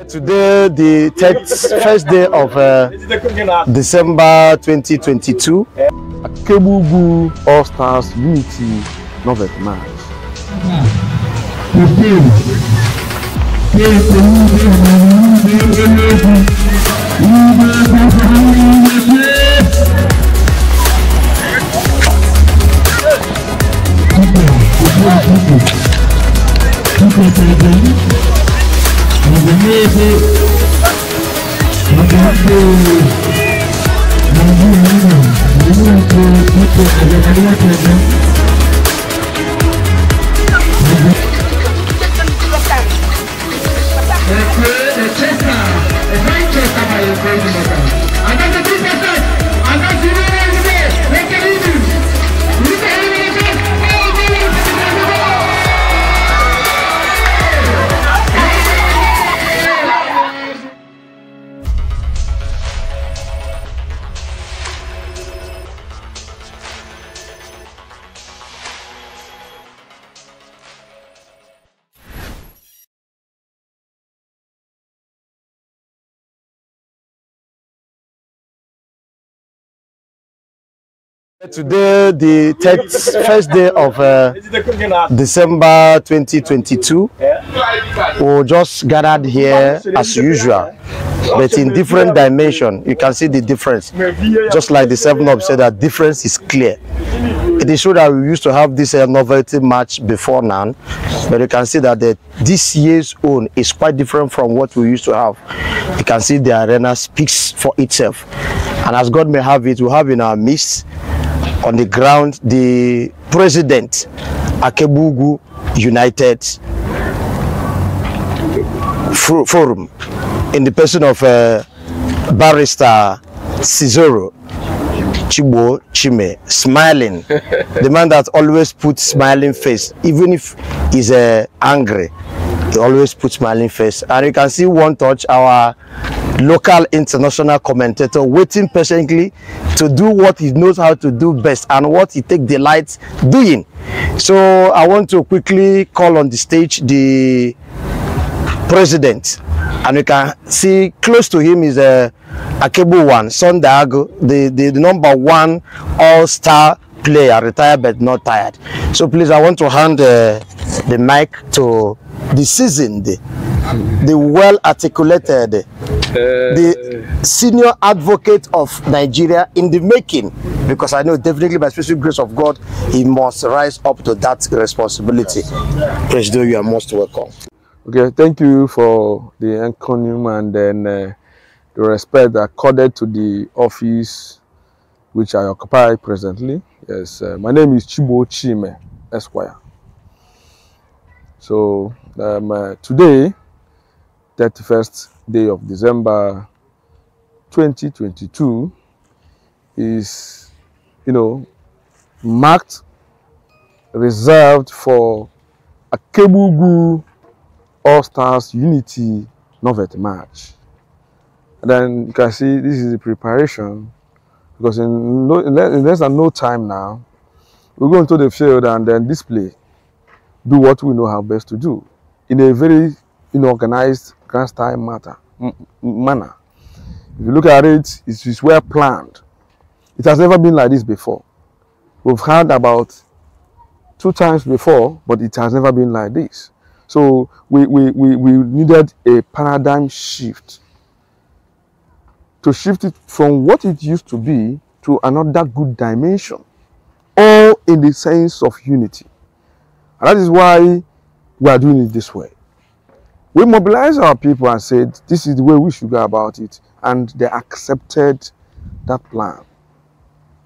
Today, the first day of December 2022, Akebugu All Stars Unity Novet match. Today, the first day of December 2022, we just gathered here as usual, but in different dimension. You can see the difference. Just like the 7-Up said, that difference is clear. It is true that we used to have this novelty match before now, but you can see that this year's own is quite different from what we used to have. You can see the arena speaks for itself, and as God may have it, we have in our midst on the ground the president Akebugu United Forum, in the person of Barrister Cizoro Chibo Chime, smiling, the man that always puts smiling face, even if he's angry, he always puts smiling face. And you can see one touch, our local international commentator waiting patiently to do what he knows how to do best and what he takes delight doing. So I want to quickly call on the stage the president, and you can see close to him is Akebu One, Sondago, the #1 all-star player, retired but not tired. So please, I want to hand the mic to the seasoned, the well-articulated, the senior advocate of Nigeria in the making, because I know definitely by special grace of God, he must rise up to that responsibility. President, you are most welcome. Okay, thank you for the encomium and then the respect accorded to the office which I occupy presently. Yes, my name is Chibo Chime, Esquire. So today, 31st day of December 2022, is, marked, reserved for Akebugu All Stars Unity Novet match. And then you can see this is the preparation, because in less than no time now, we're going to the field and then display, do what we know how best to do in a very organized, grand style manner. If you look at it, it is well planned. It has never been like this before. We've had about 2 times before, but it has never been like this. So we needed a paradigm shift, to shift it from what it used to be to another good dimension, all in the sense of unity. And that is why we are doing it this way. We mobilized our people and said, this is the way we should go about it. And they accepted that plan.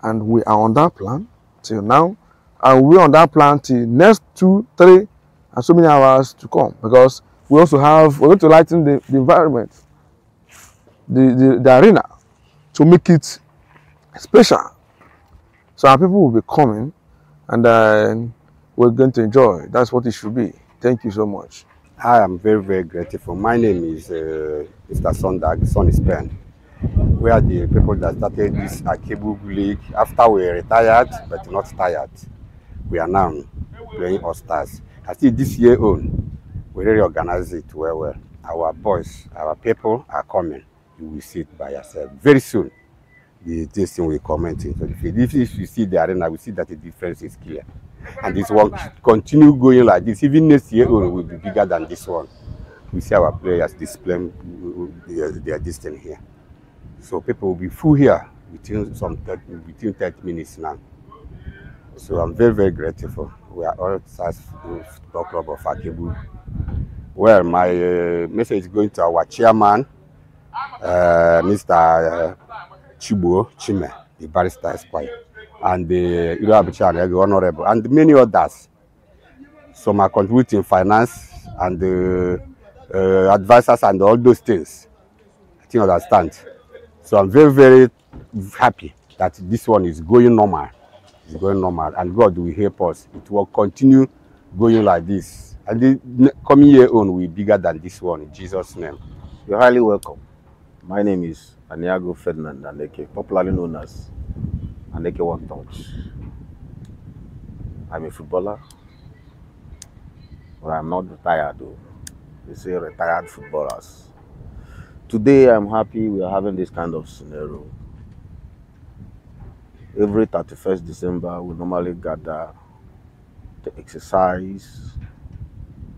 And we are on that plan till now. And we're on that plan till next 2, 3, and so many hours to come. Because we also we're going to lighten the environment, the arena, to make it special. So our people will be coming, and then we're going to enjoy. That's what it should be. Thank you so much. I am very, very grateful. My name is Mr. Sondag, Son is Pen. We are the people that started this Akebugu League after we retired, but not tired. We are now playing All Stars. I think this year on, we really organize it well. our boys, our people are coming. You will see it by yourself. Very soon, this thing will comment into the field. If you see the arena, we see that the difference is clear. And this one continue going like this. Even next year, will be bigger than this one. We see our players displaying their distance here. So people will be full here within 30 minutes now. So I'm very, very grateful. We are all stars football club of Akebu. Well, my message is going to our chairman, Mr. Chibo Chime, the barrister Esquire, and the Iloabicha, the honorable, and many others. Some are contributing finance and the advisors and all those things. I think you understand. So I'm very, very happy that this one is going normal. It's going normal, and God will help us. It will continue going like this. And the coming year on will be bigger than this one in Jesus' name. You're highly welcome. My name is Aniago Ferdinand Aneke, popularly known as Aneke One Touch. I'm a footballer, but I'm not retired though. They say retired footballers. Today I'm happy we are having this kind of scenario. Every 31st December we normally gather to exercise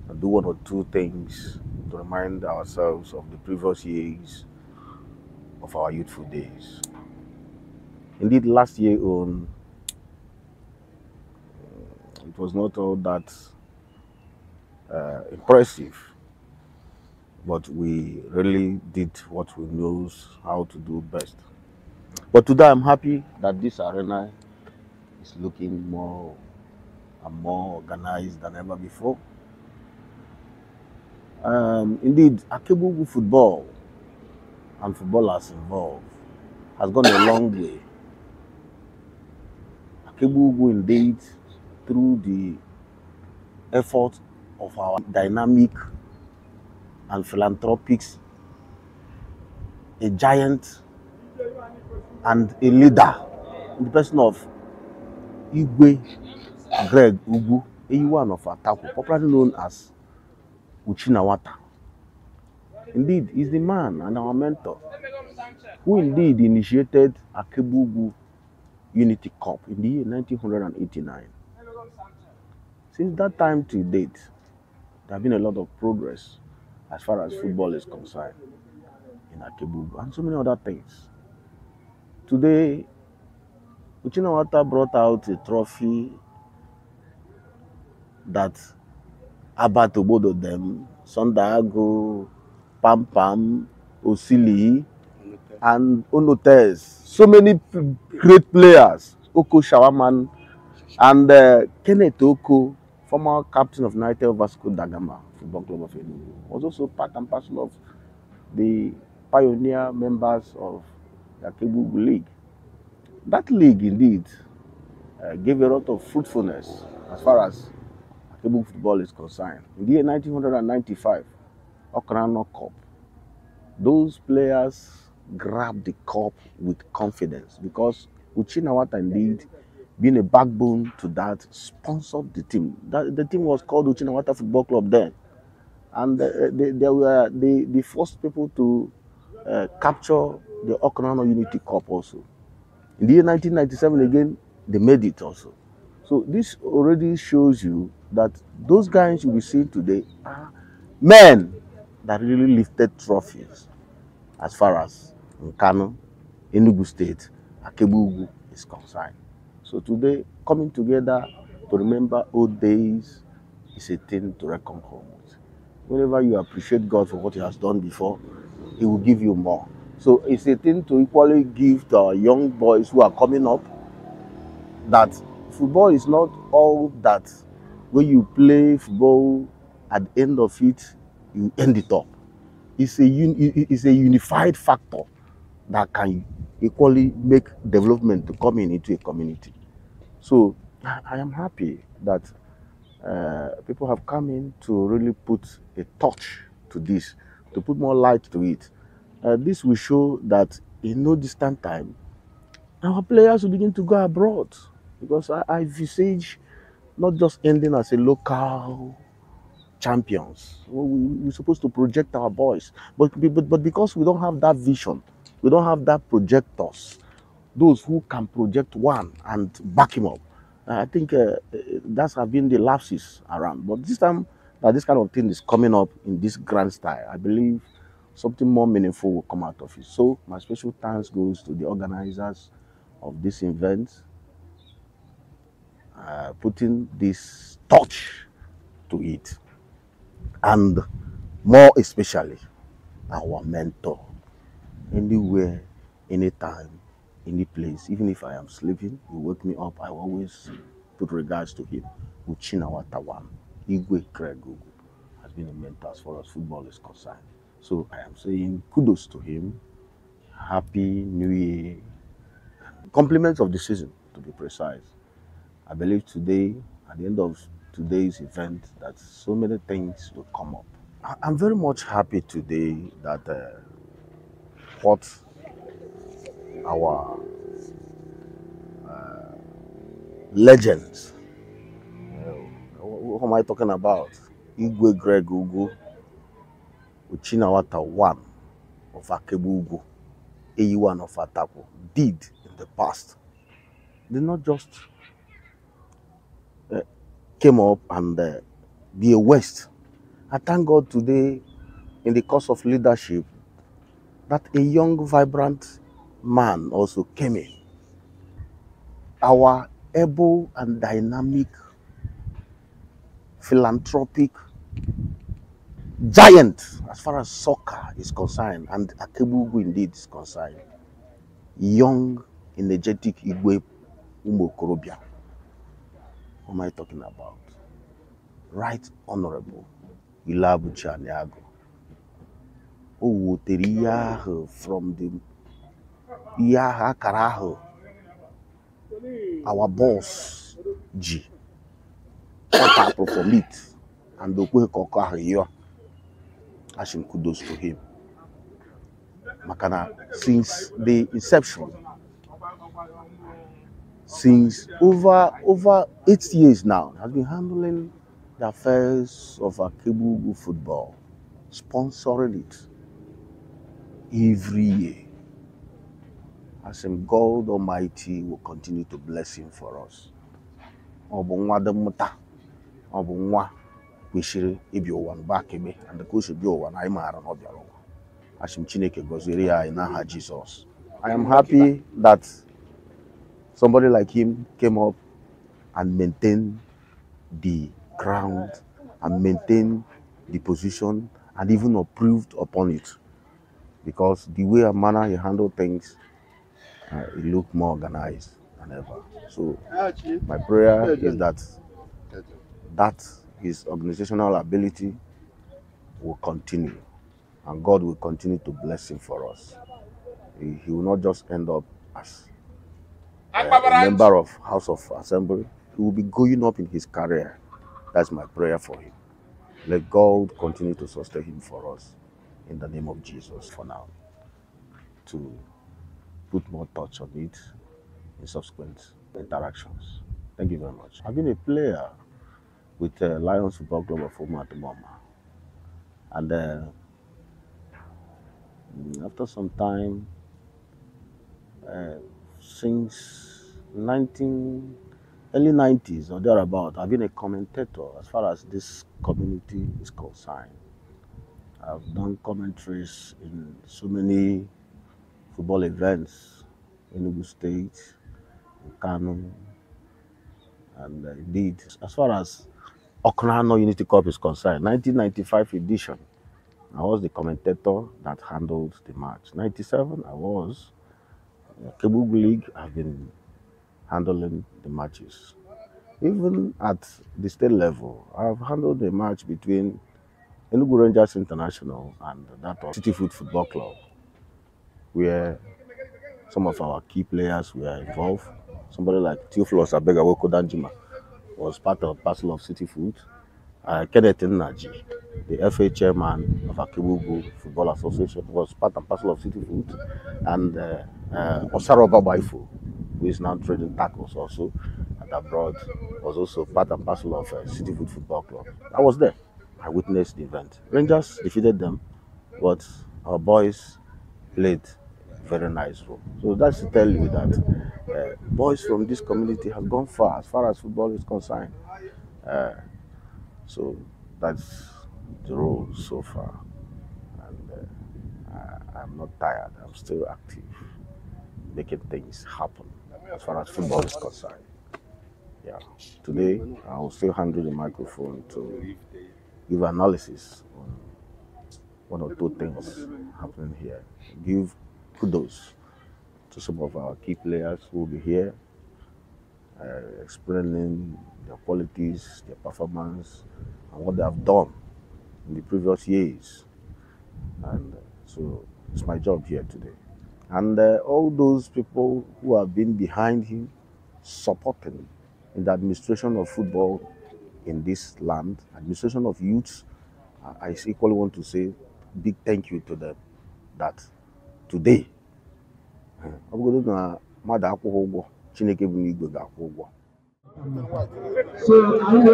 and do one or two things to remind ourselves of the previous years of our youthful days. Indeed, last year on, it was not all that impressive, but we really did what we know how to do best. But today I'm happy that this arena is looking more and more organized than ever before. Indeed, Akebu football and footballers involved has gone a long way. Akebu indeed, through the effort of our dynamic and philanthropics, a giant and a leader in the person of Igwe Greg Ugu, one of Ataku, popularly known as Uchinawata. Indeed, he's the man and our mentor who indeed initiated Akebu Unity Cup in the year 1989. Since that time to date, there have been a lot of progress as far as football is concerned in Akebu and so many other things. Today, Uchinawata brought out a trophy that Abatobodo them, Sondago, Pam Pam, Osili, and Onotes. So many great players, Oko Shawaman, and Kenneth Oko, former captain of United Vasco da Gama Football Club of Enugu, was also part and parcel of the pioneer members of the Akebu League. That league indeed gave a lot of fruitfulness as far as Akebu football is concerned. In the year 1995, Okrano Cup, those players grabbed the cup with confidence because Uchinawata indeed, being a backbone to that, sponsored the team. The team was called Uchinawata Football Club then. And they were the first people to capture the Okrano Unity Cup also. In the year 1997 again, they made it also. So this already shows you that those guys you will see today are men that really lifted trophies as far as Nkano, Enugu State, Akebu is concerned. So today, coming together to remember old days is a thing to reckon home with. Whenever you appreciate God for what He has done before, He will give you more. So it's a thing to equally give to our young boys who are coming up that football is not all that when you play football, at the end of it, you end it up. It's a unified factor that can equally make development to come into a community. So I am happy that people have come in to really put a touch to this, to put more light to it. This will show that in no distant time, our players will begin to go abroad, because I visage not just ending as a local champions. We're supposed to project our boys. But because we don't have that vision, we don't have that projectors, those who can project one and back him up. I think that's have been the lapses around. But this time that this kind of thing is coming up in this grand style, I believe something more meaningful will come out of it. So my special thanks goes to the organizers of this event, putting this touch to it, and more especially our mentor. Anywhere, anytime, any place, even if I am sleeping, he wake me up, I always put regards to him. Uchinawata One, Igwe Craig Ugu, has been a mentor as far as football is concerned. So I am saying kudos to him. Happy New Year. Compliments of the season, to be precise. I believe today, at the end of today's event, that so many things will come up. I'm very much happy today that what our legends, who am I talking about? Igwe Greg Ugu, Uchinawata One of Akebu Ugu, AU1 of Atapo, did in the past. They not just came up and be a waste. I thank God today, in the course of leadership, that a young, vibrant man also came in. Our able and dynamic, philanthropic giant, as far as soccer is concerned, and Akebu Ugu indeed is concerned, young, energetic Igwe Umokorobia. What am I talking about? Right Honorable Ilabuchi Aniago. Oh, from the Karaho, our boss G. From it, and the Kwe Ashim kudos to him. Makana, since the inception, since over 8 years now, has been handling the affairs of Akebu Ugu football, sponsoring it every year. As in God Almighty will continue to bless him for us. We should be one back and the coach should be one. I'm in Jesus. I am happy that somebody like him came up and maintained the ground and maintained the position and even improved upon it, because the way and manner he handled things, it looked more organized than ever. So my prayer is that his organizational ability will continue, and God will continue to bless him for us. He will not just end up as a member of House of Assembly. He will be going up in his career. That's my prayer for him. Let God continue to sustain him for us in the name of Jesus for now, to put more touch on it in subsequent interactions. Thank you very much. I've been a player with Lions Football Club of Oma at Mama. And after some time, since early 90s or thereabout, I've been a commentator as far as this community is concerned. I've done commentaries in so many football events in Enugu State, in Kano, and indeed, as far as Okonano Unity Cup is concerned, 1995 edition, I was the commentator that handled the match. 97, I was. Akebu Ugu League, I've been handling the matches. Even at the state level, I've handled the match between Enugu Rangers International and that of City Football Club, where some of our key players were involved. Somebody like Theophilus Abegawoko Danjuma was part and parcel of City Foot. Kenneth Nnaji, the FA chairman of Akebu Ugu Football Association, was part and parcel of City Foot. And Osaro Babaifo, who is now trading tackles also and abroad, was also part and parcel of City Foot Football Club. I was there. I witnessed the event. Rangers defeated them, but our boys played very nice role. So that's to tell you that boys from this community have gone far as football is concerned. So that's the role so far. And I'm not tired. I'm still active, making things happen as far as football is concerned. Yeah. Today, I will still handle the microphone to give analysis on one or two things happening here. Give kudos to some of our key players who will be here, explaining their qualities, their performance, and what they have done in the previous years. And so it's my job here today. And all those people who have been behind him, supporting in the administration of football in this land, administration of youths, I equally want to say big thank you to them. That today, so I will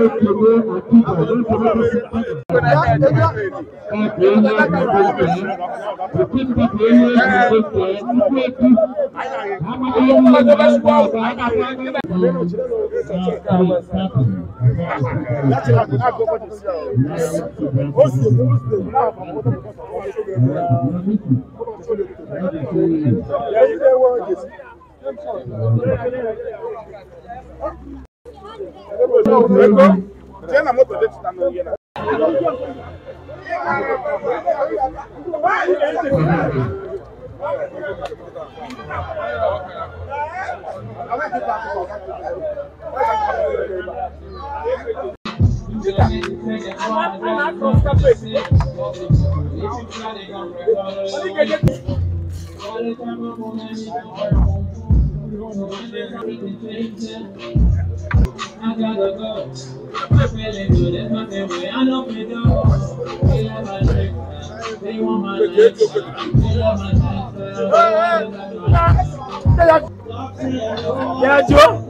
Yeah, Joe.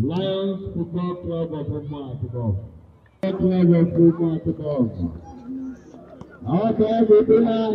Lions Football Club of Omaha. Club of Omaha. Okay, we do have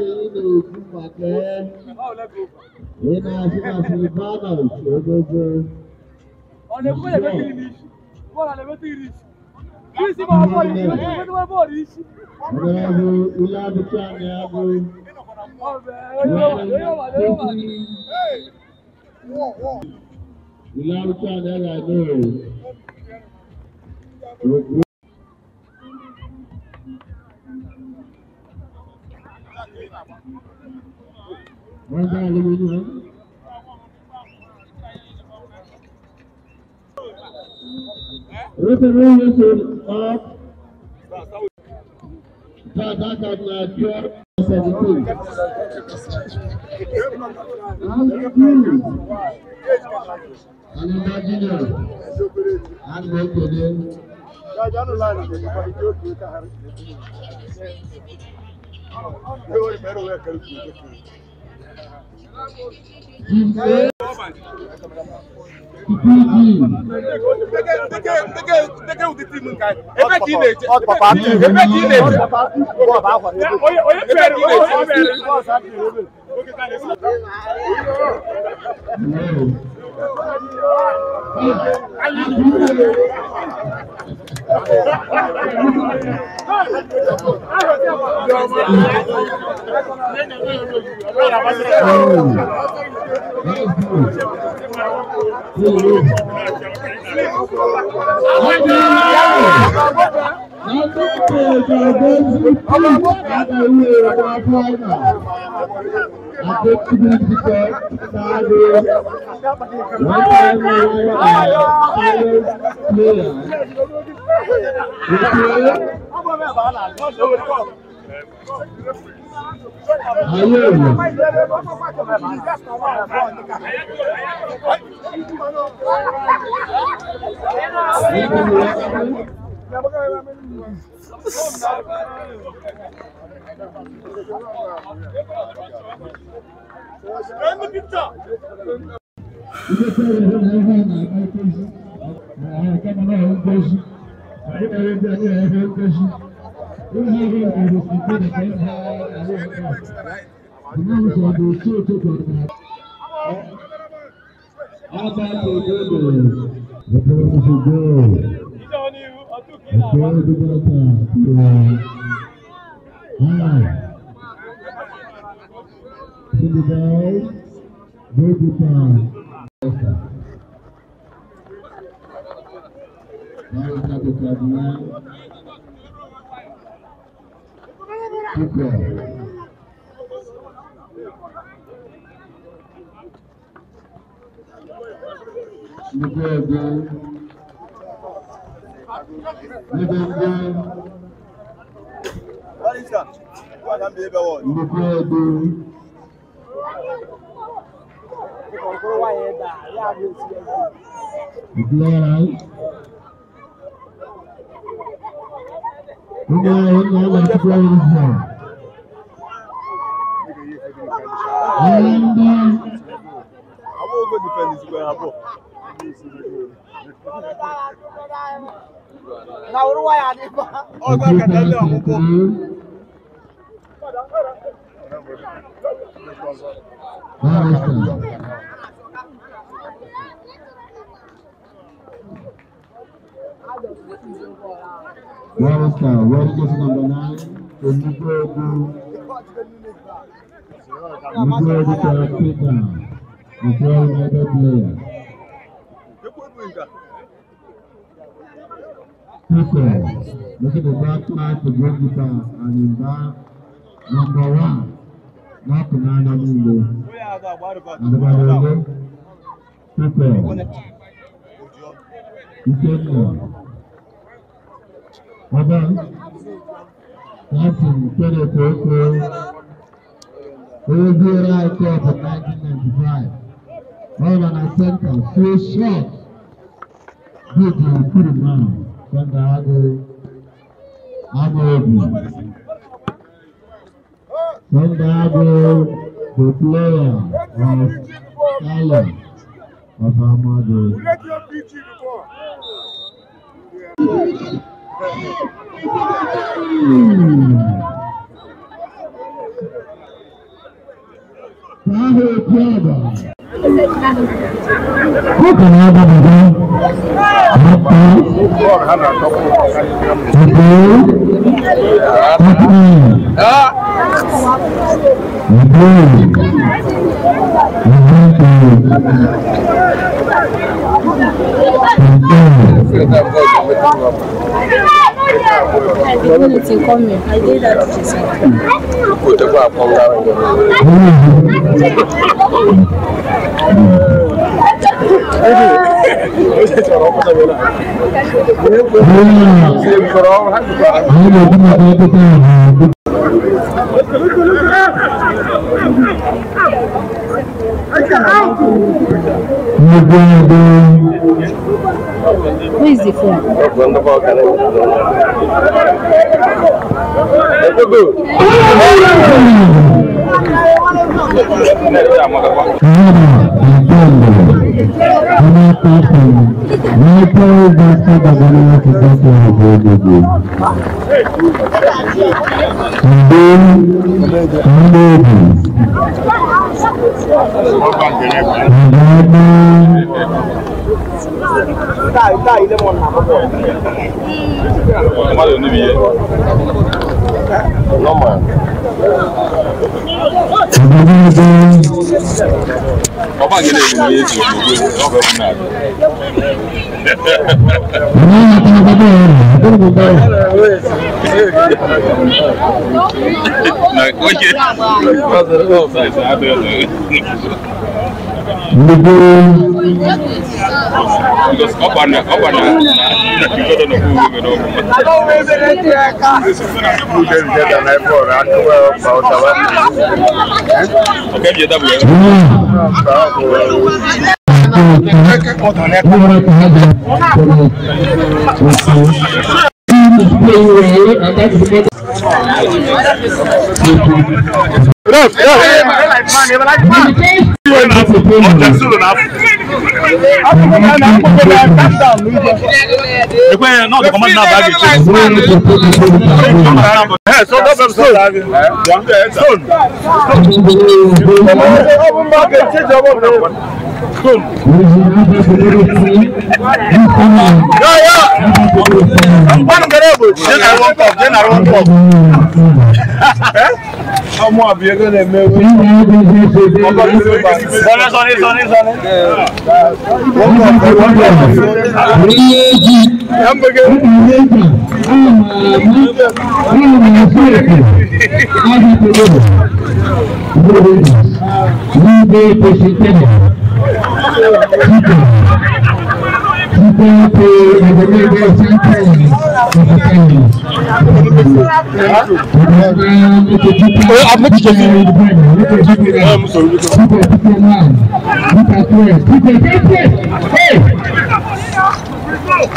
Look at the back pass to goalkeeper and in back number 1. Not Commander Mundo. And the ball People. Passing Kenny Coco. Right Cup of 1995. All on a center, so short. Good to put it down. Sandago, the player of Kala of Amado. I did that who is the phone?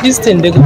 This thing they go.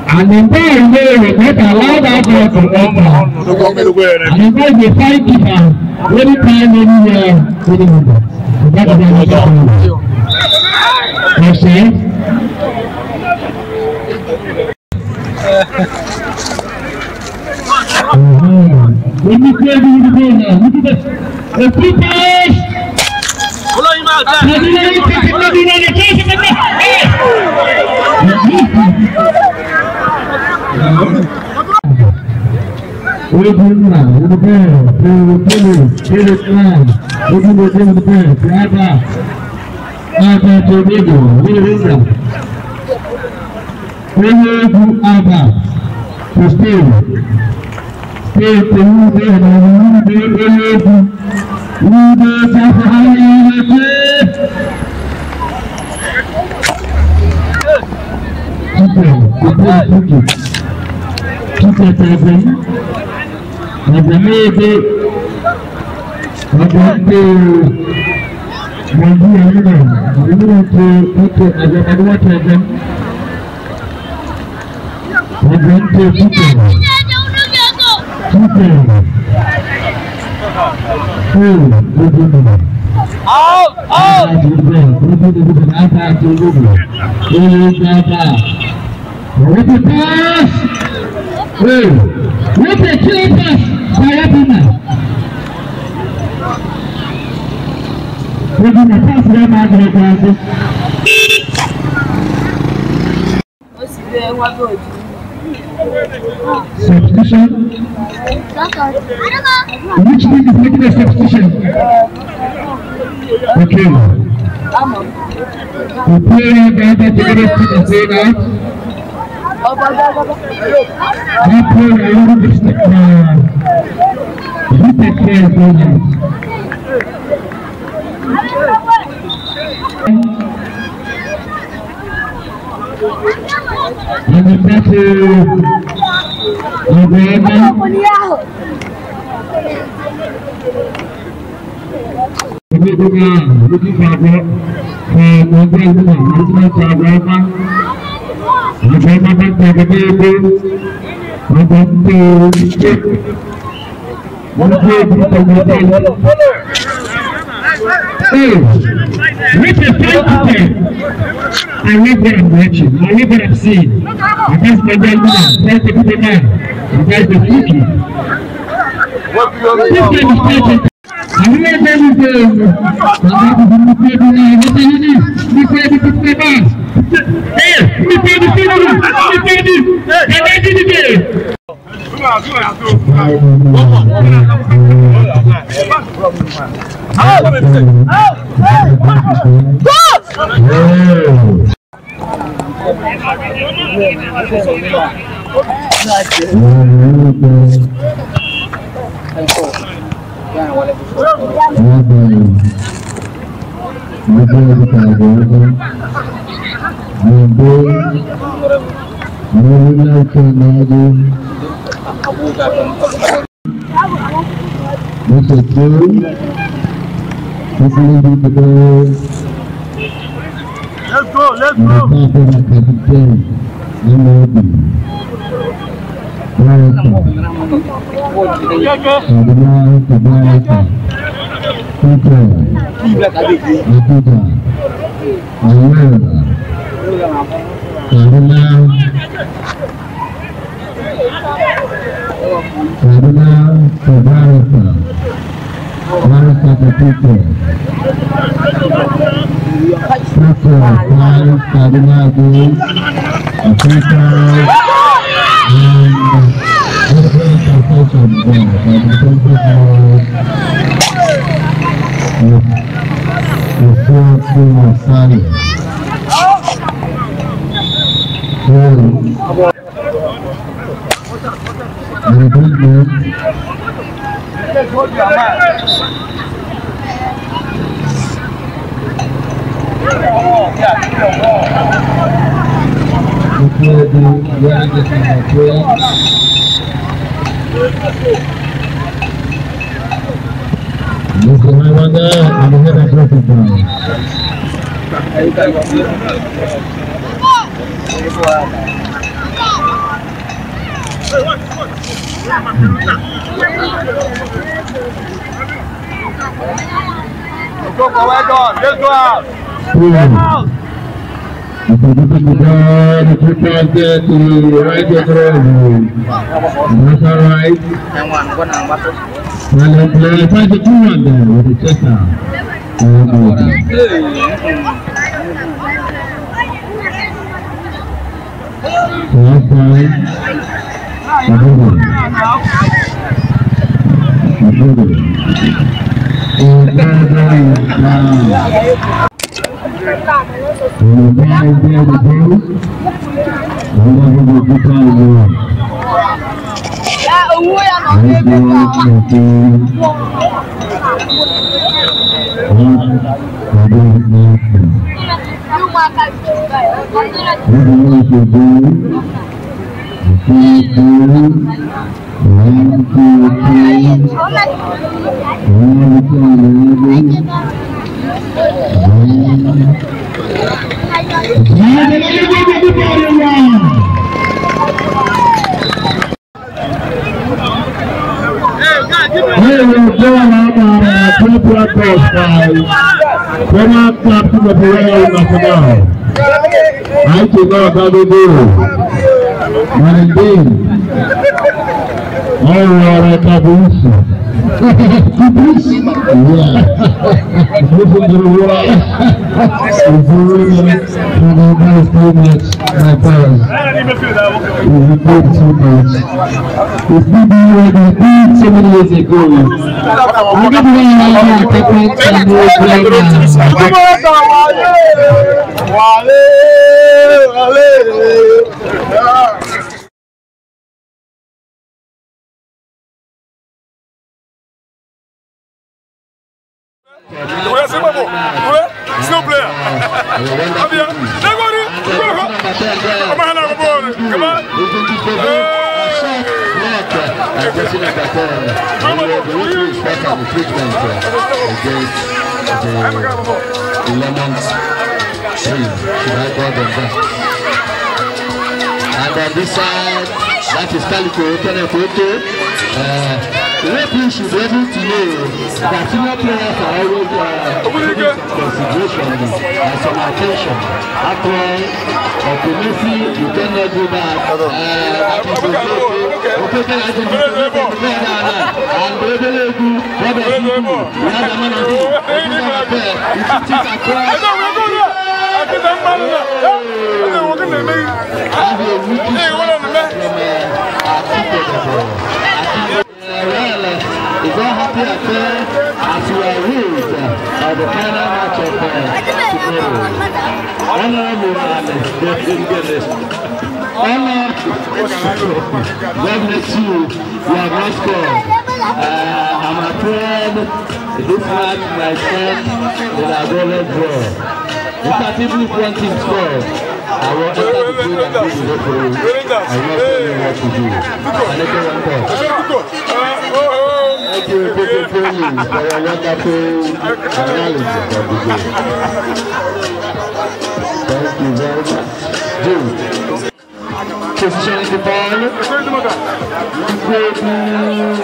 And then there we get allow that girl to enter. And then there they find keeper anytime, anywhere, anywhere. That is the problem. You see? When you play the ball now, look at the free pass. Follow him out. Substitution. Which league is making a substitution? Okay. The player gathered together to say that. The player will be stuck now. He takes care of it. And the battle. Which is time to tell. I live what I'm watching. I live what I'm seeing. And that's my gentleman. That's the good man. And that's the future. This game is perfect. I know everything. Addressing at that time, the referee start at the treatment against the Lemons team. Should I call them that? And on this side, that is Calico, Tenefoto. The referee should be able to know that senior players are always giving consideration and some attention. After all, you cannot do that. It's all happy affair as you are ruled at the final match of tomorrow. Honorable Alex, Honor, God bless you. You have not scored. I'm afraid this match, my friend, will have always draw. If even if one team scores, I will enter the field and do the referee. I will tell you what to do. And let me talk. Thank you, for your wonderful analysis of the game. Thank you very much. Dude. Positioning the ball.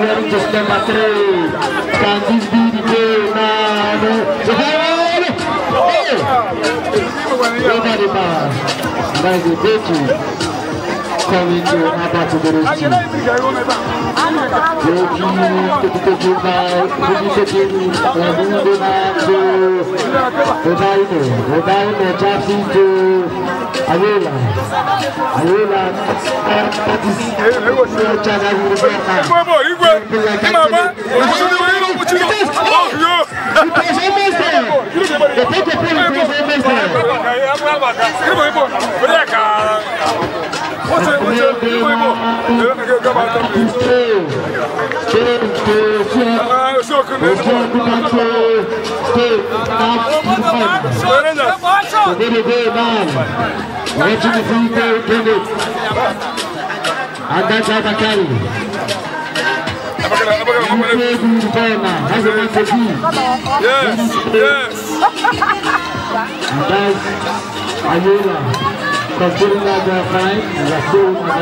Ready to step at 3. Can this be the game now? The ball! Over the bar. By the Beatty. Coming to Abba to the rescue. Rodaino Jackson to Ayola. That and that's Abakari. Yes. And that's Ayola. Considering that they are fine, they are still on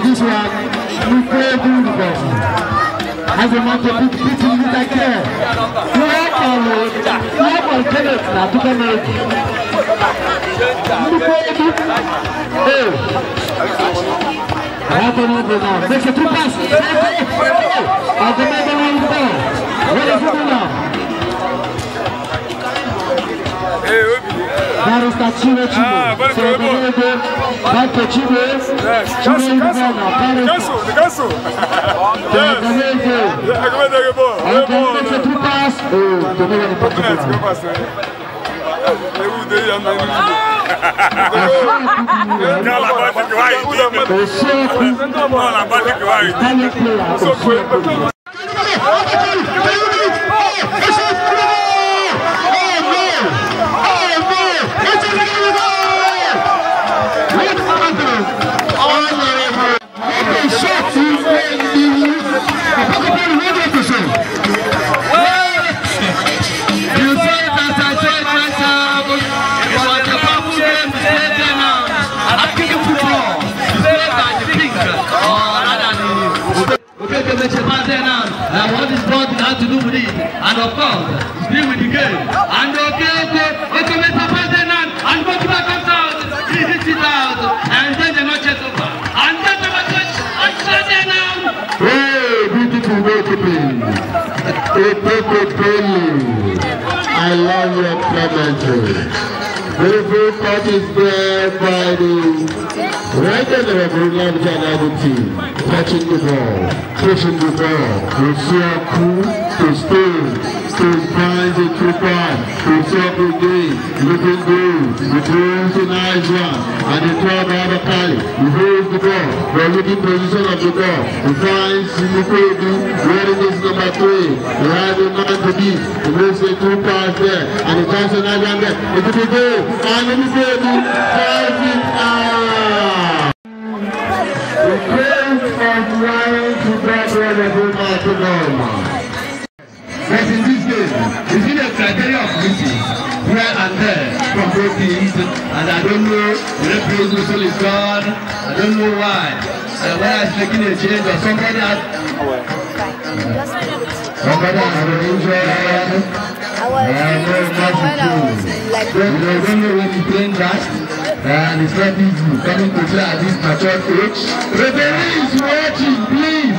this one, we play good because as a man to put people in the care. You are alone. You are on tennis now to come out. You play good. Hey. I don't know now. Makes a 2 pass. I'll go back around the ball. What is it now? Barista Chivo. Back to Chivo. Cancel. Yes. What is sport has to do with it, and of course, deal with the game. And okay, Mr. President, and go to comes out, he hits it out, and then the match is over. And then the match is over. Hey, beautiful goalkeeping. I love your commentary. Beautiful cut is there by the right end of the Brunei team. Touching the ball, pushing the ball. We see a coup to Stone. Stone finds it to pass. To stop the game. Looking good. He throws a nice one. And the throw by the Kali. He holds the ball. The looking position of the ball. He finds Mukwege. Wearing this number 3. The right man to beat. He makes a two pass there. And he comes a nice one there. It will be good. And Mukwege drives it out. The case of lying to God whether they are to normal. But in this game, you see the criteria of missing here and there from both teams, and I don't know, the referee whistle is gone, I don't know why. Whether it's making a change or somebody has an injury. I don't know when he's playing that. And it's not easy coming to play at this mature age. Referee is watching, please.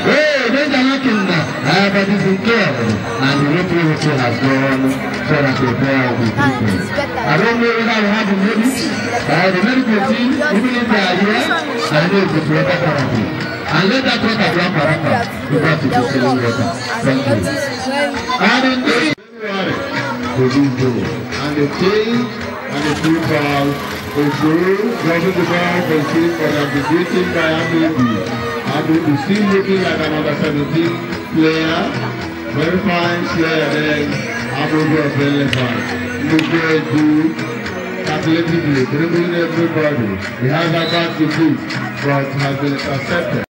Hey, there's a knocking now. But it's in care. And the referee also has gone so that the player will be treated. I don't know whether we have the medics. The medical team, even if they are here, I know it's the water therapy. And let that water drop around because it is selling water. Thank you. And in the and the change and the two fouls, the goal, dropping the ball for six for the beaten by Amebi. Amebi still looking like another 17 player. Very fine player then. Amebi was very fine. Mukwege athletically dribbling everybody. He has a back to do, but has been accepted.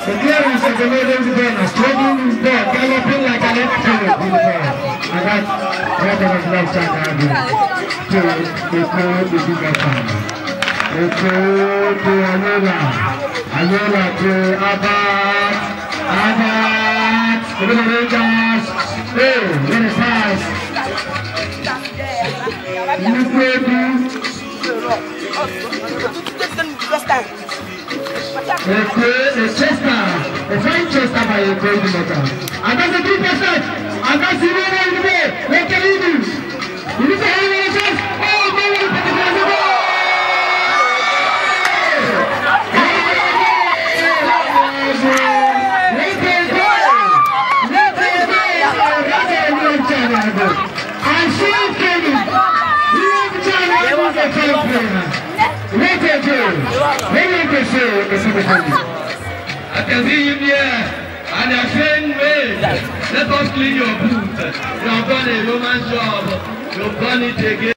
The clearance of the Northern Ghana, struggling with ball, galloping like an empty and that was left side to the bigger fan. To Anola to Abad, the Rangers, very fast. A fine Chester by a great motor. And that's a 3%. And that's the way in the way. What can you do? You need to have a chance. Oh, no, you put the glass of ball. I see it coming. You have the chance. I can see him here, and they're saying, wait, let us clean your boots. You have done a Roman job, you've done it again.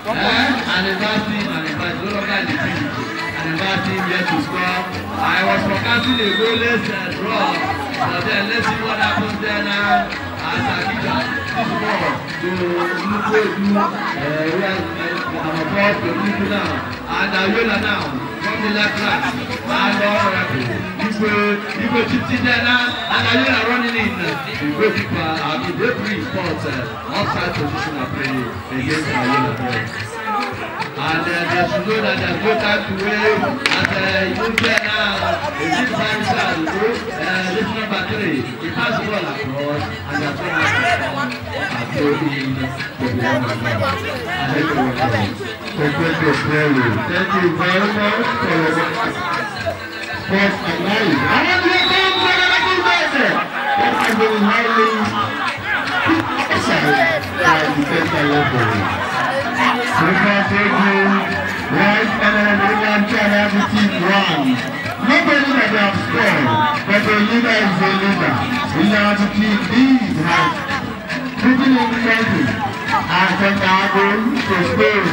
And the last team, no longer in the field. And the last team yet to score. I was forecasting a goalless draw, but then let's see what happens there now. As Akita, this ball to Mukwege, now, and Ayola now, from the left right, and you go chipped in there now, and Ayola running in, the goalkeeper, the referee spots offside position of play against Ayola. And should know that there's no time to wait. As you get now, it's this time to go. This number 3, he passed the ball across, and the player has thrown in to the number 1. Thank you very much for your first analysis. I want to come to the next person. That has been highly criticized by the center level. Super taking right and England can have the team run. Nobody that they have scored, but the leader is the leader. We have to keep these hands. Putting in country. And Santiago to Spain.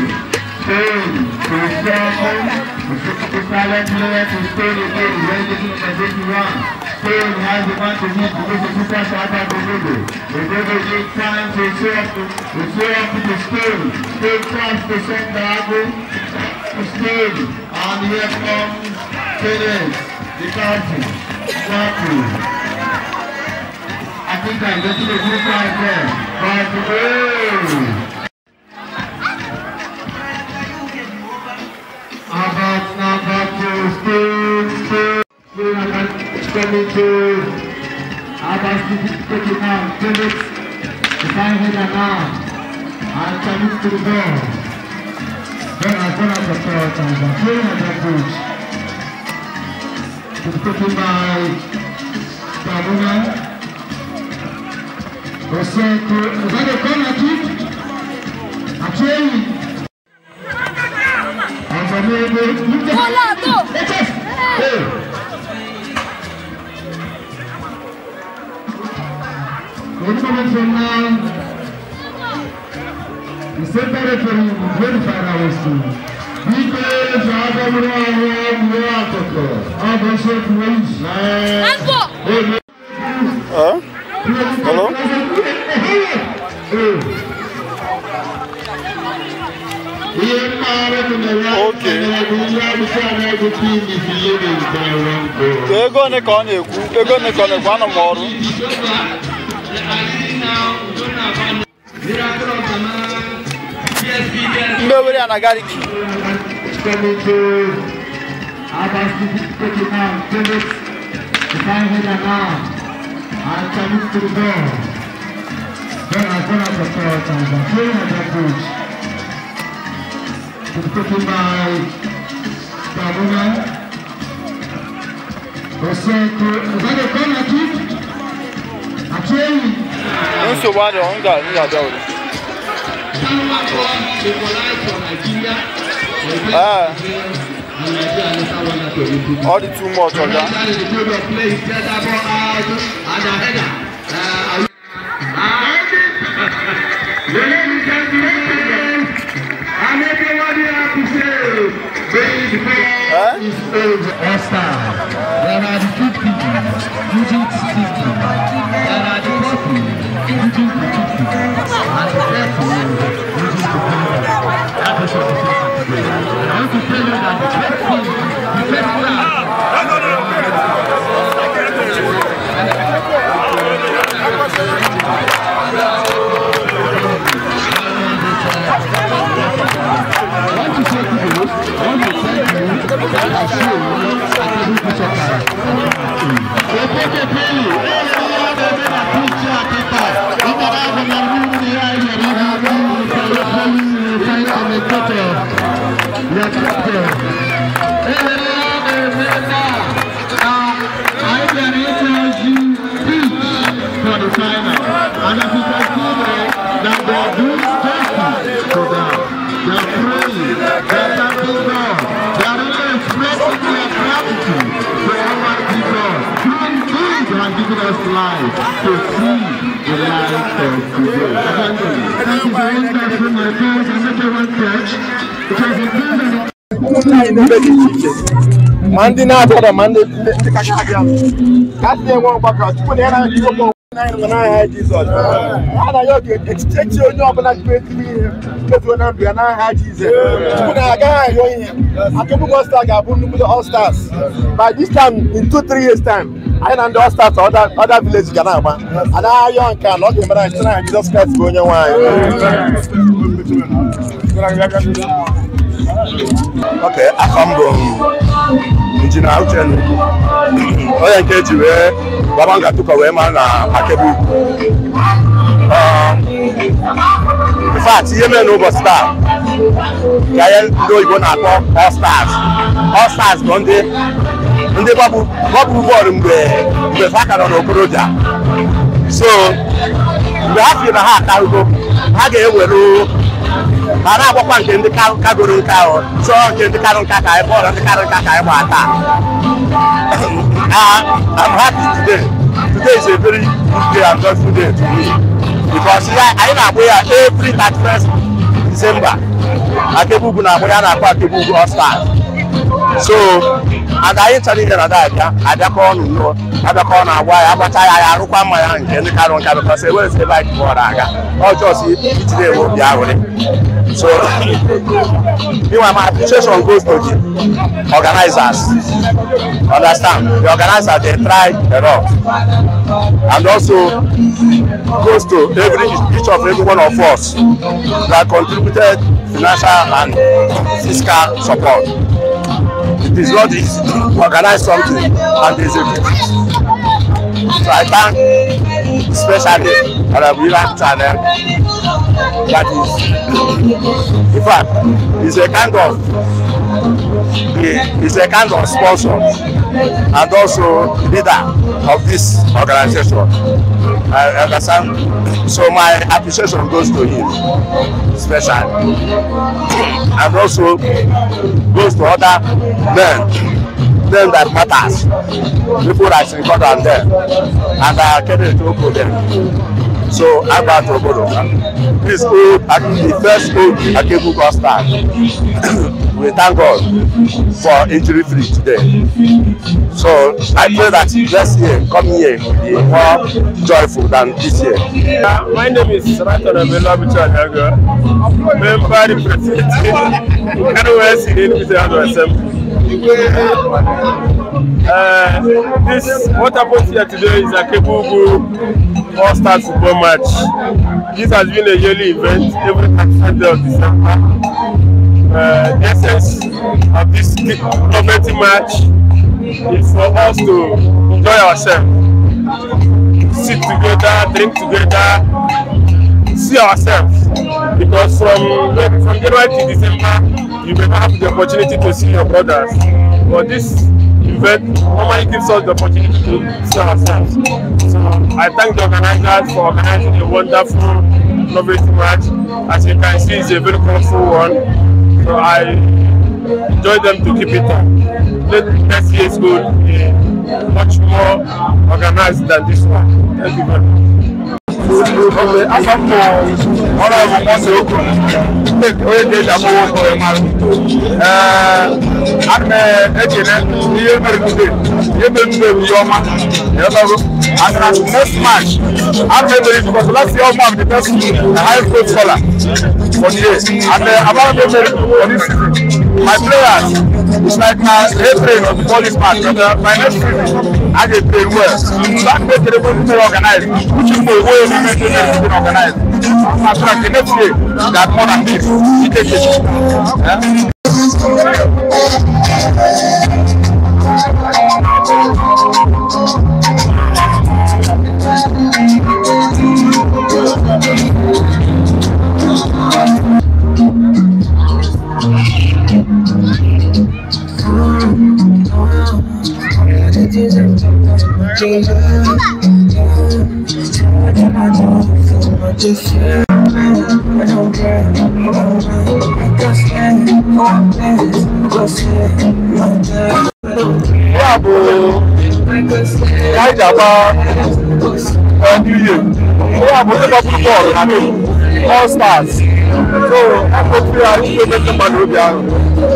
Spain to Spain. The silent player to Spain again. Ready to run. Spain has the man to hit because the super starter the middle. The middle takes time to show up to Spain. Spain comes to Santiago to Spain. And here comes Perez, the captain. I think I'm getting a good time there. But about number 2, Spain. Coming to Abbas taking out 10 minutes. The time header now. And coming to the ball. Then I turn out the third time. The playing at the coach. It's taken by Tabuna. Is that a corner kick? Actually. And the neighbor. Hey. One moment from now, the center referee will verify our story. Because Hello? Okay. They're going to call you. They're going to call you one more. Nobody on a garage. Coming to Abbas taking out 10 minutes. The time header now. And coming to the ball. Then I turn out the third time. The playing at the coach. It's taken by Tabuna. Is that a corner kick? Actually. So why don't you all the too much on that. Mandi na toda mandi tikashaka. Kasi won baka tuko na hiyo na Jesus. Ana yoke exchange onyo abana kwetini keto na bia na Jesus. Tuko na ga yo yin. Akebu go star ga bunu the all stars. By this time in 2-3 years time, I and the all stars other village Ghana ma. Ana yo nka no be mara na Jesus Christ go onyo wan. Okay, Akambo, Engineer Uchen, Oya Kejiwe, Babanga took away man Akebu. In fact, Yemen over star. Giant do you gonna call all stars. All stars don't they? And they babu born the Faka on Okoroja. So we have in a heart, I will go. I get away. I don't want to the Kagoru cow, so the Karon Kaka, I bought the Karon Kaka. I'm happy today. Today is a very good day and joyful day to me. Because I know where every 31st December, Akebugu na Boyana Akebugu All Stars. So, and I ain't telling you that I don't know, I don't know why I look at my hand and the Karon Kaka because I will say like more. Or just today will be our. So, my appreciation goes to the organizers. Understand? The organizers, they try a lot. And also goes to each of every one of us that contributed financial and fiscal support. It is not easy to organize something and execute it. So I thank especially Arabian channel. That is, in fact, it's a kind of sponsor and also leader of this organization. I understand. So my appreciation goes to him, especially, and also goes to other men that matters. People that is important them, and I can to them. So I'm about to go. This old, the first old Akebugu All Star. We thank God for injury-free today. So I pray that next year, coming year, will be more joyful than this year. My name is Saraton Abelabichanaga, member representing NOS in the Assembly. This what happened here today is Akebugu All Star football match. This has been a yearly event every 30th day of December. The essence of this novelty match is for us to enjoy ourselves, sit together, drink together, see ourselves. Because from January to December, you may not have the opportunity to see your brothers. But this event normally gives us the opportunity to see ourselves. So I thank the organizers for organizing a wonderful novelty match. As you can see, it's a very colorful one. So I enjoy them to keep it up. Let next year's goal be much more organized than this one. Thank you very much. Okay, as I'm next match, I'm ready because last year I'm the best high school scholar for the year. And I'm for this season. My players, it's like they train before this match. But my next season, I get train well. So I'm going to organize, which is the way we make it organized. I'm sure the next year, that more than this. All Stars. So I'm going to be able to make the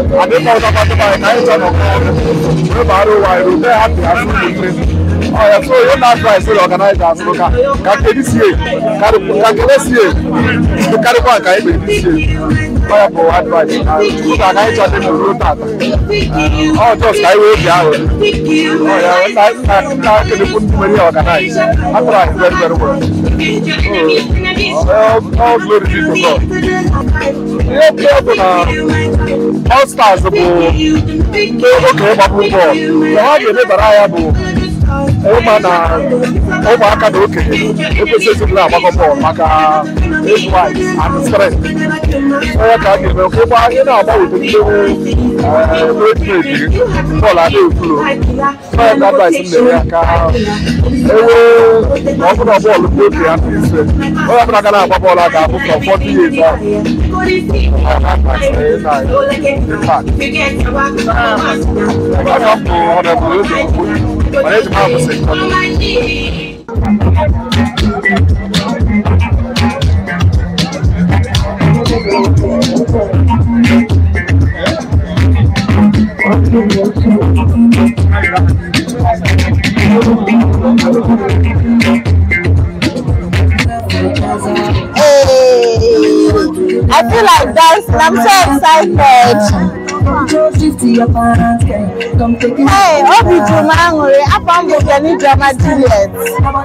I didn't know about my night on so you're not trying to organize as well. Can this year? Can this year? Can this year? For advice. Oh, just I will be out. Oh, yeah, I can put money organized. I'm trying very, very well. All glory to God. All Stars bụ okenye gbapụ bọọlụ. Ha ga-emebara ya bụ ụmụaka na okenye ekwesịghị ịbụla agbakọ bọọlụ maka age wise and strength. Onye ka a ga-eme oke ebe anyị na-agbanwete ndị bọọlụ adịghị efulu. Onye ka advice m na-enye ya ka ewee ọ bụla bọọlụ bụ oge ya ndị ise. Onye ọbụla ga na-agba bọọlụ a ga-abụ from 40 years old. My name is I feel like dancing. I'm so excited. Hey, Obi Jumangure, apa mboke ni drama Juliet.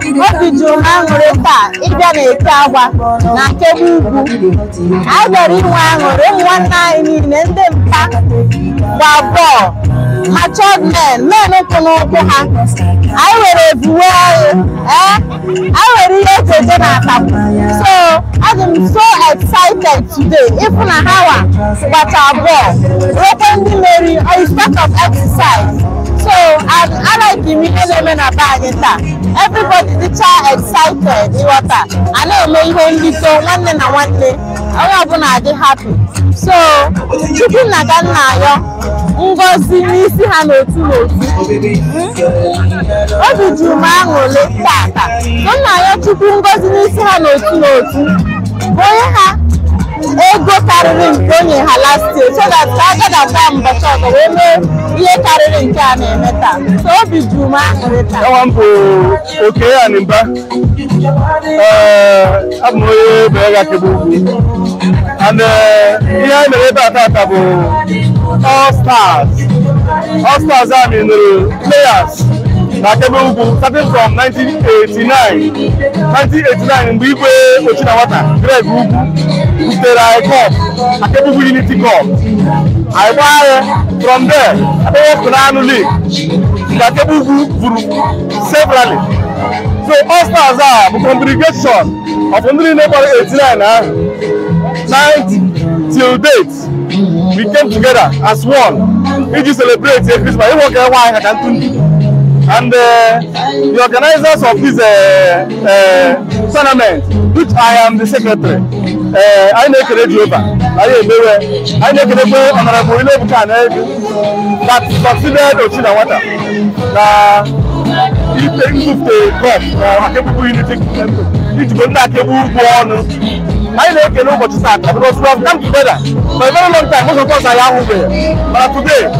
Obi Jumangure ta, ibia na eke agwa na Akebu Ugwu. I beri nwangure nwanna ini nende mpa gba ball. Matured men kwunu ha. I were everywhere. I were here to na So I'm so excited today. Even an hour, but our ball. Open Mary, it's part of exercise. So I like the women about it. Everybody, the child excited. I know maybe so one day. I'm gonna be happy. So chicken na Ngozi n'isi ha n'otu Obi Jumangure tata nna ya Chukwu Ngozi n'isi ha n'otu onye ha ego karịrị nke onye ha last year so that ka ga-agba mbọchị ọzọ wee mee ihe karịrị nke a na-eme taa. So Obi Jumangure taa Nwampo oke ya n'Imba abụ m onye bere Akebu Ugwu and ihe anyị mere ebe a tata bụ All Stars are players na Akebu Ugwu starting from 1989 mgbe Igwe Ochinawata Greg Ugwu butere anyị cup Akebu Ugwu Unity Cup. Anyị gbaa from there abịa na anụ league nke Akebu Ugwu buru severally. So All Stars are a congregation of ndị neighbor 89 ahụ 9th till date. We came together as one. We just celebrate Christmas. And the organizers of this tournament, which I am the secretary, I make a radio over. I make a honorable Ilebukan that succeeded Ochinawata. He moved the cup. Akebu Unity. It's going to Akebu I like a lot to start because we have come together for a very long time. Most of us are young here. But today,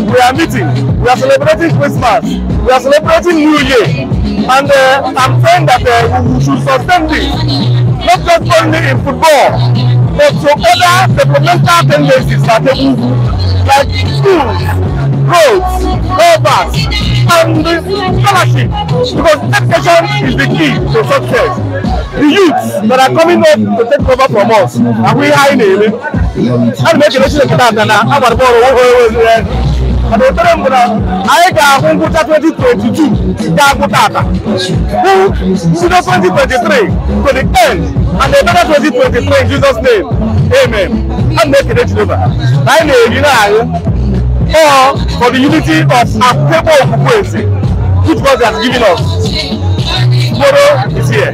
we are meeting, we are celebrating Christmas, we are celebrating New Year. And I'm saying that we should sustain this, not just only in football, but to other developmental tendencies that like schools, roads, robots, and scholarship. Because education is the key to success. The youths that are coming up to take over from us, and we are in it. I'm making a decision that I'm about to and the time I got 2022, Gagutata, who 2023 to the end, and the better 2023 in Jesus' name. Amen. I'm making a decision. I know or for the unity of Akebu Ugwu, which God has given us. Tomorrow is here.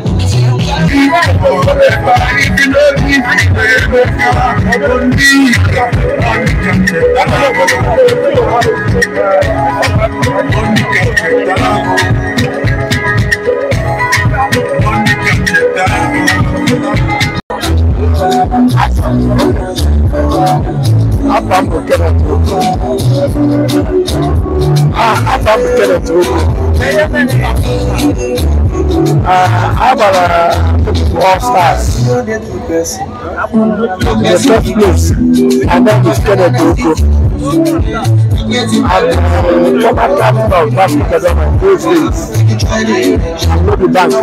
All Stars. The first place, and then we started to go. former captain of Basket Academy those days, no be bank.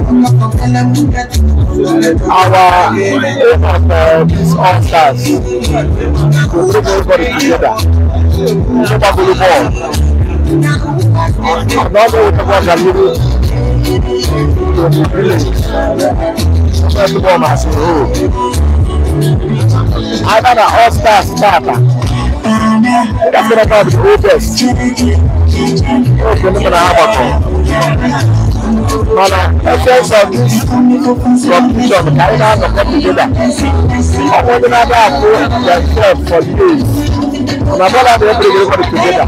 Our aim of these all-stars to bring everybody together. Super volleyball. Another way to work a little to the village. Football as a whole. I got an all-star starter. That's what I call the oldest. But the essence of this competition carried out the come together. I want to have themselves for years. And I want to bring everybody together.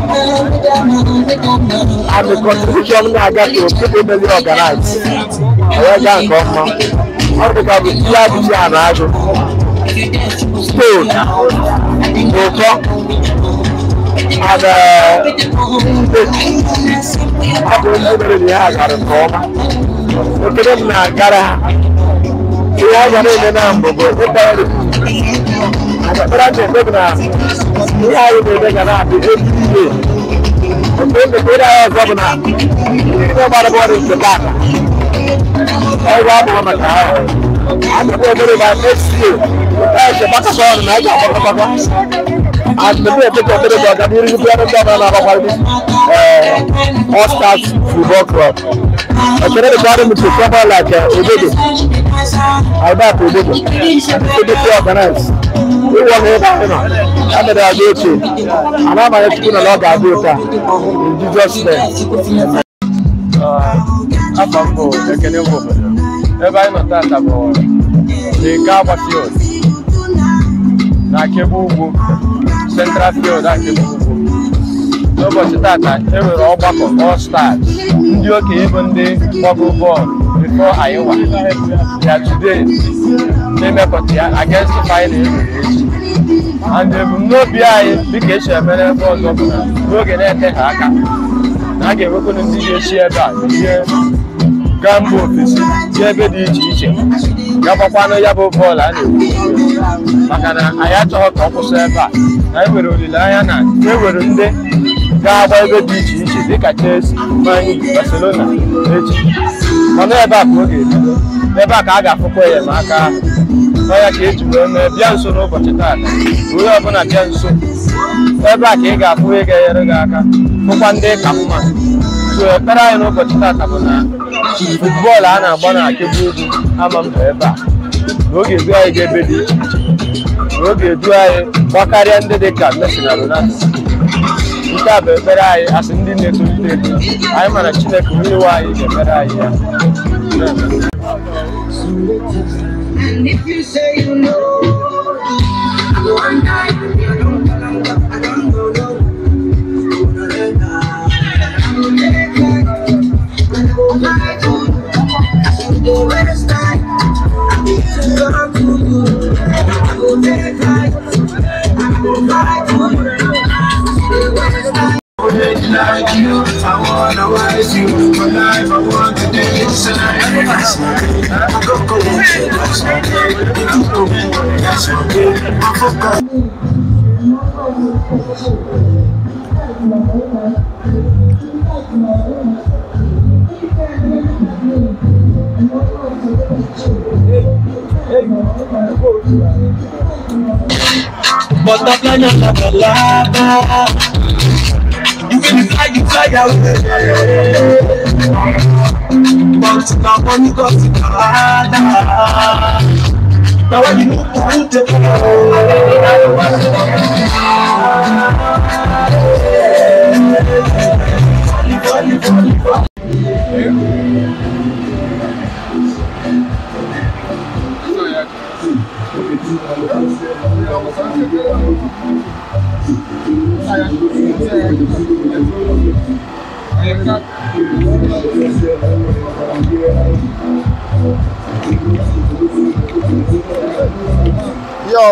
And the contribution I got to people really organized. I can't come now. I think I will be here to see an idol. Stone, Oka, and I don't really have a problem. Look at them now, Gara. We have a number, but I don't know. We are going to have every day. The better governor, nobody wanted the back. I want to have I'm going to go by next year. I'm going to go and I I'm going to go to All-Stars Football Club. I'm going to go to someone like Ododo. I'm not Ododo. Ododo organized. We want to I'm going to go to and I'm going to go to in Jesus' name. I'm going to go. Everybody not that about the Gaba field. Na Kebubu, Central field, na Kebubu. Nobody that every all back of all stars. You okay even the bubble ball before Iowa. Yeah, today they make against the final. And they will not be a big issue of any force of no get a hacker. I gave a good share that. Gambo ofisi ebe dị iche iche gabakwana ya bụ bọọlụ a na-egwu maka na anyị achọghị ka ọ kwụsị ebe a na anyị nwere olileanya na nwere ndị ga-agba ebe dị iche iche dịka Chelsea, Man, Barcelona echi mana ebe a ka ọ ga-ebido ebe a ka a ga-afụkwa enyemaka n'ọya ka eji wee mee bịa nso n'ụbọchị taata onye ọbụla bịa nso ebe a ka ị ga-afụ ị ga-enyere gị aka fụkwa ndị ka mma so ekpere anyị n'ụbọchị taata bụ na football a na-agba na Akebubu ama mba ebe a n'oge edu anyị ga-ebe dị iche iche n'oge edu anyị gbakarịa ndị dị ka Messi na Ronaldo nke a bụ ekpere anyị asị ndị na-etolite eto anyị mara Chineke onye nwe anyị ga-ekpere anyị ya. And if you say you know, one night I don't know. The rest time, I need to come to you. I will take life, I will fight for you. The rest time. Like you, I wanna wise you. For life, I want to dance and I go that's okay. I forgot. Butterfly never lava. You fly away. But now when you got to Canada, now when you put it Yo,